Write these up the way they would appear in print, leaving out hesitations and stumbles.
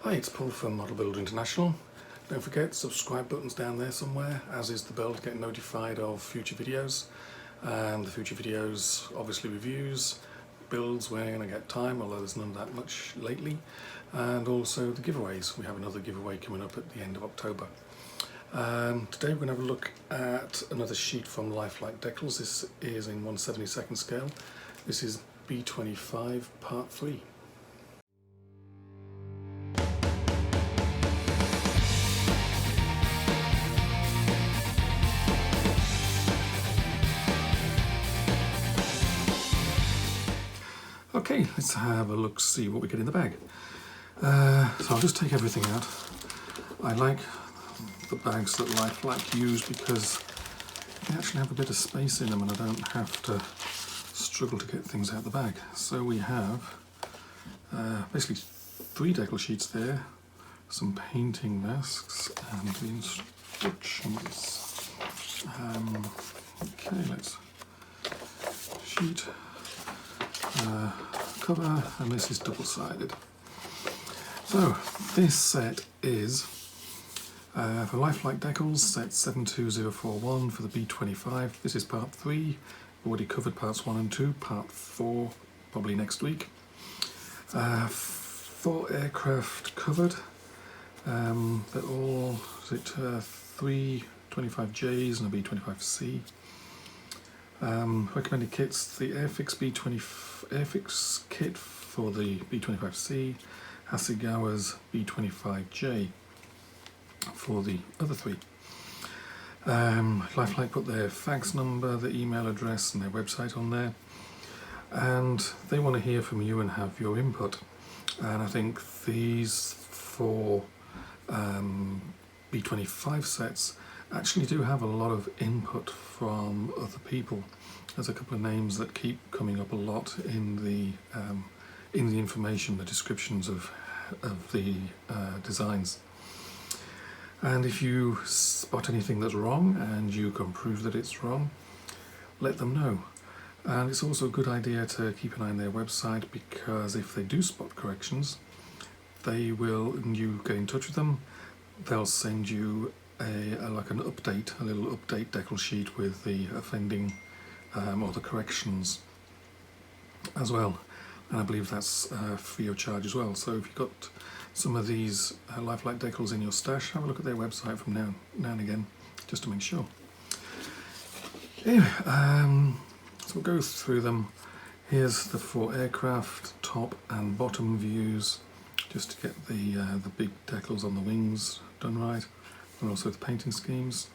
Hi, it's Paul from Model Builder International. Don't forget, subscribe button's down there somewhere, as is the bell to get notified of future videos. And the future videos, obviously reviews, builds when I get time, although there's none that much lately. And also the giveaways. We have another giveaway coming up at the end of October. Today we're going to have a look at another sheet from Lifelike Decals. This is in 1/72 scale. This is B-25 Part 3. Okay, let's have a look, see what we get in the bag. So I'll just take everything out. I like the bags that Lifelike use because they actually have a bit of space in them and I don't have to struggle to get things out of the bag. So we have basically 3 decal sheets there, some painting masks and the instructions. Okay, let's sheet. Cover, and this is double-sided. So this set is for Lifelike Decals, set 72041 for the B-25. This is part 3. Already covered parts 1 and 2. Part 4 probably next week. 4 aircraft covered. They're all 3 25Js and a B-25C. Recommended kits: the Airfix kit for the B-25C, Hasegawa's B-25J for the other 3. Lifelike put their fax number, their email address and their website on there, and they want to hear from you and have your input. And I think these 4 B-25 sets actually do have a lot of input from other people. There's a couple of names that keep coming up a lot in the information, the descriptions of the designs. And if you spot anything that's wrong and you can prove that it's wrong, let them know. And it's also a good idea to keep an eye on their website, because if they do spot corrections, they will, and you get in touch with them, they'll send you like an update, a little update decal sheet with the offending or the corrections as well. And I believe that's free of charge as well. So if you've got some of these Lifelike decals in your stash, have a look at their website from now and again, just to make sure. Anyway, so we'll go through them. Here's the 4 aircraft, top and bottom views, just to get the big decals on the wings done right. And also the painting schemes.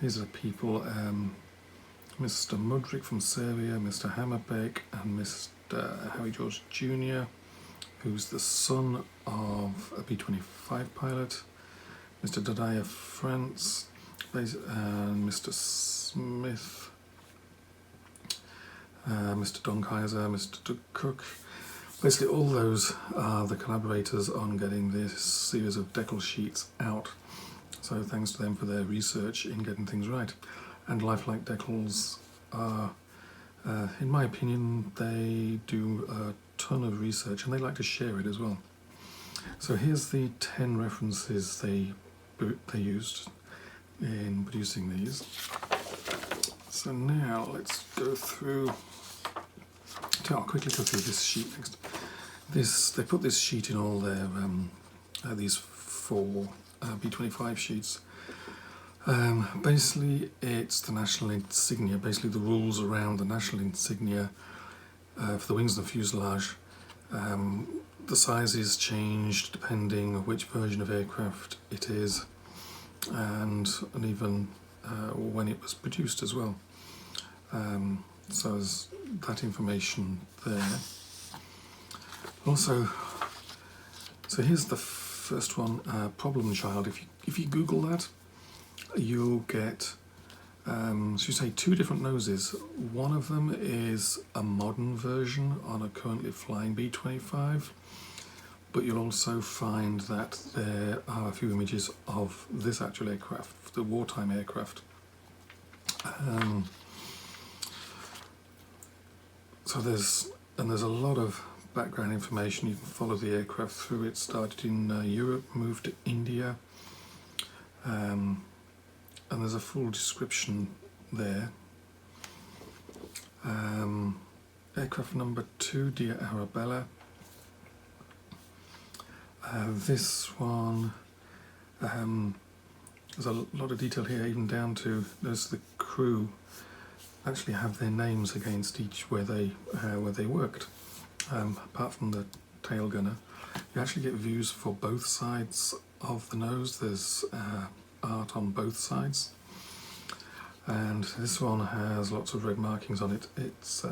These are people, Mr. Mudrick from Serbia, Mr. Hammerbeck and Mr. Harry George Jr., who's the son of a B-25 pilot, Mr. Dadaya France, and Mr. Smith, Mr. Donkaiser, Mr. Doug Cook. Basically all those are the collaborators on getting this series of decal sheets out. So thanks to them for their research in getting things right. And Lifelike Decals are, in my opinion, they do a ton of research and they like to share it as well. So here's the 10 references they used in producing these. So now let's go through. I'll quickly go through this sheet next. They put this sheet in all their these 4 B-25 sheets. Basically, it's the national insignia. Basically, the rules around the national insignia for the wings and the fuselage. The sizes changed depending on which version of aircraft it is, and even when it was produced as well. So there's that information there. Also, so here's the first one, problem child. If you Google that, you'll get, should we say, 2 different noses. One of them is a modern version on a currently flying B-25, but you'll also find that there are a few images of this actual aircraft, the wartime aircraft. So there's a lot of background information. You can follow the aircraft through. It started in Europe, moved to India, and there's a full description there. Aircraft number 2, Dear Arabella. This one, there's a lot of detail here, even down to the crew actually have their names against each where they worked. Apart from the tail gunner, you actually get views for both sides of the nose. There's art on both sides, and this one has lots of red markings on it. It's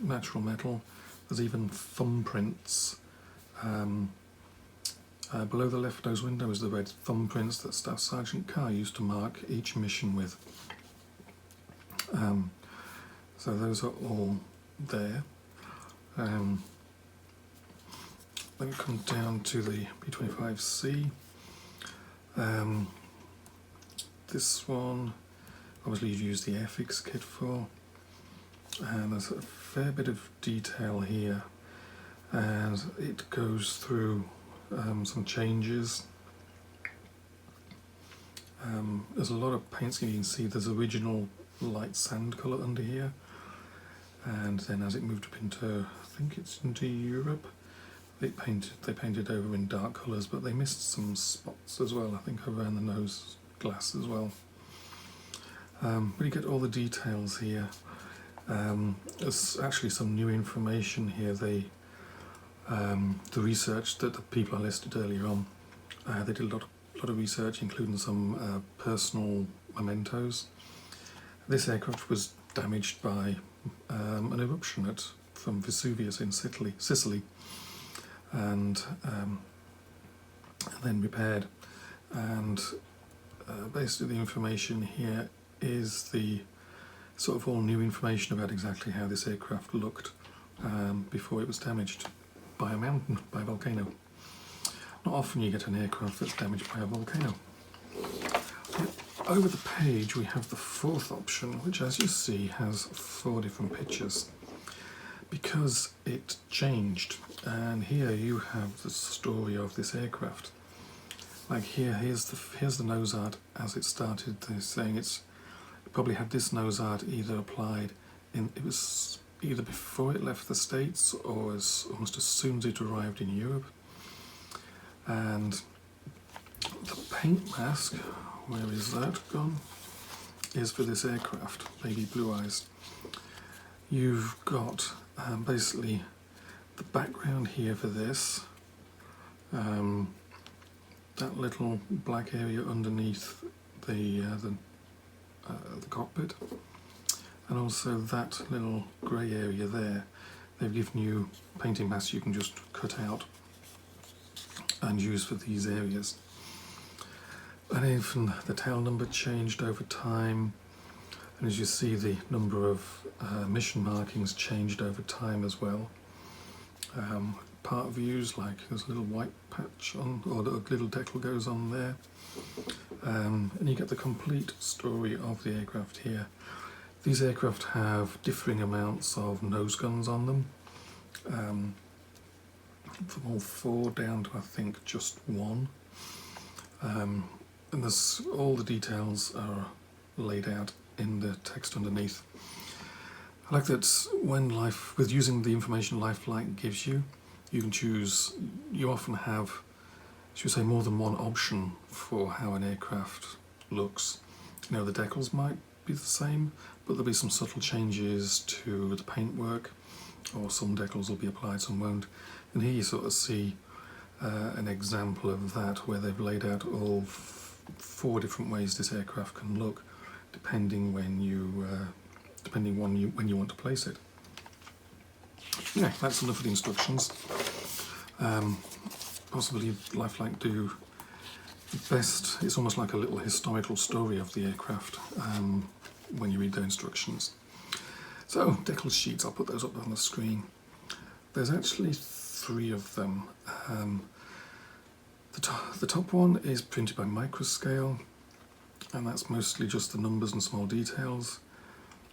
natural metal. There's even thumbprints. Below the left nose window is the red thumbprints that Staff Sergeant Carr used to mark each mission with. So those are all there. Then we come down to the B-25C. This one, obviously you've used the Airfix kit for, and there's a fair bit of detail here, and it goes through some changes. There's a lot of paint scheme. You can see there's original light sand colour under here, and then as it moved up into, I think it's into Europe, they painted over in dark colours, but they missed some spots as well, I think around the nose glass as well. But you get all the details here. There's actually some new information here. The research that the people I listed earlier on, they did a lot of research, including some personal mementos. This aircraft was damaged by an eruption from Vesuvius in Sicily, and then repaired. And basically the information here is the sort of all new information about exactly how this aircraft looked before it was damaged by a mountain, by a volcano. Not often you get an aircraft that's damaged by a volcano. Over the page we have the fourth option, which as you see has 4 different pictures because it changed, and here you have the story of this aircraft. Like here's the nose art as it started. They're saying it probably had this nose art either applied it was either before it left the States or almost as soon as it arrived in Europe. And the paint mask, where is that gone, is for this aircraft, Baby Blue Eyes. You've got basically the background here for this, that little black area underneath the cockpit, and also that little grey area there. They've given you painting masks you can just cut out and use for these areas. And even the tail number changed over time, and as you see the number of mission markings changed over time as well. Part views, like there's a little white patch on, or a little decal goes on there, and you get the complete story of the aircraft here. These aircraft have differing amounts of nose guns on them, from all 4 down to I think just 1, and there's all the details are laid out in the text underneath. I like that with using the information Lifelike gives you, you can choose, you often have, should we say, more than one option for how an aircraft looks. You know, the decals might be the same, but there'll be some subtle changes to the paintwork, or some decals will be applied, some won't. And here you sort of see an example of that, where they've laid out all 4 different ways this aircraft can look, depending when you want to place it. Yeah, that's enough of the instructions. Possibly Lifelike do the best. It's almost like a little historical story of the aircraft when you read their instructions. So, decal sheets, I'll put those up on the screen. There's actually 3 of them. The top one is printed by microscale, and that's mostly just the numbers and small details.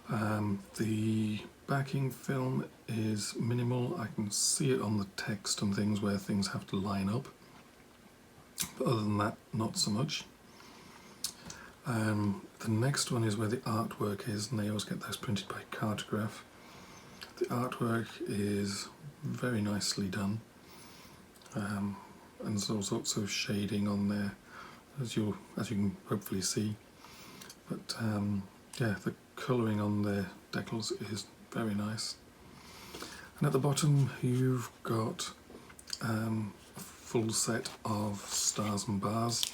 The backing film is minimal. I can see it on the text and things where things have to line up, but other than that, not so much. The next one is where the artwork is, and they always get those printed by Cartograph. The artwork is very nicely done, and there's all sorts of shading on there, as you can hopefully see. But yeah, the colouring on the decals is very nice. And at the bottom you've got a full set of stars and bars.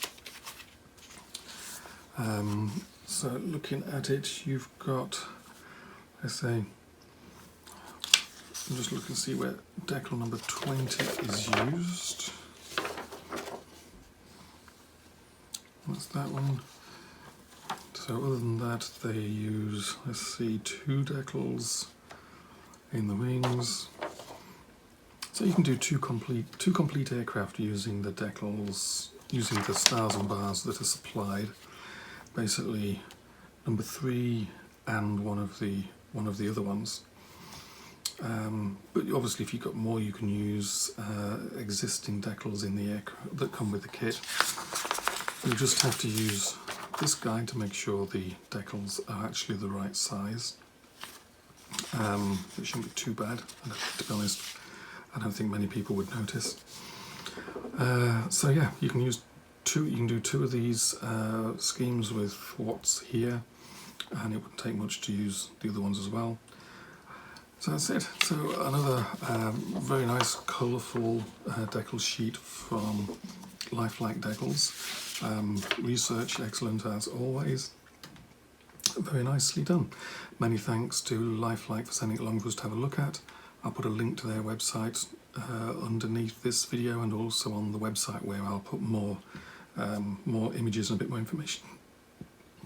So looking at it, you've got, I say, I'm just looking to see where decal number 20 is used. That's that one. So other than that, they use, let's see, 2 decals in the wings. So you can do two complete aircraft using the decals, using the stars and bars that are supplied. Basically, number 3 and one of the other ones. But obviously, if you've got more, you can use existing decals in the aircraft that come with the kit. You just have to use this guide to make sure the decals are actually the right size. It shouldn't be too bad, to be honest. I don't think many people would notice. So yeah, you can use you can do 2 of these schemes with what's here, and it wouldn't take much to use the other ones as well. So that's it. So another very nice colourful decal sheet from Lifelike Decals. Research excellent as always. Very nicely done. Many thanks to Lifelike for sending it along for us to have a look at. I'll put a link to their website underneath this video, and also on the website where I'll put more images and a bit more information.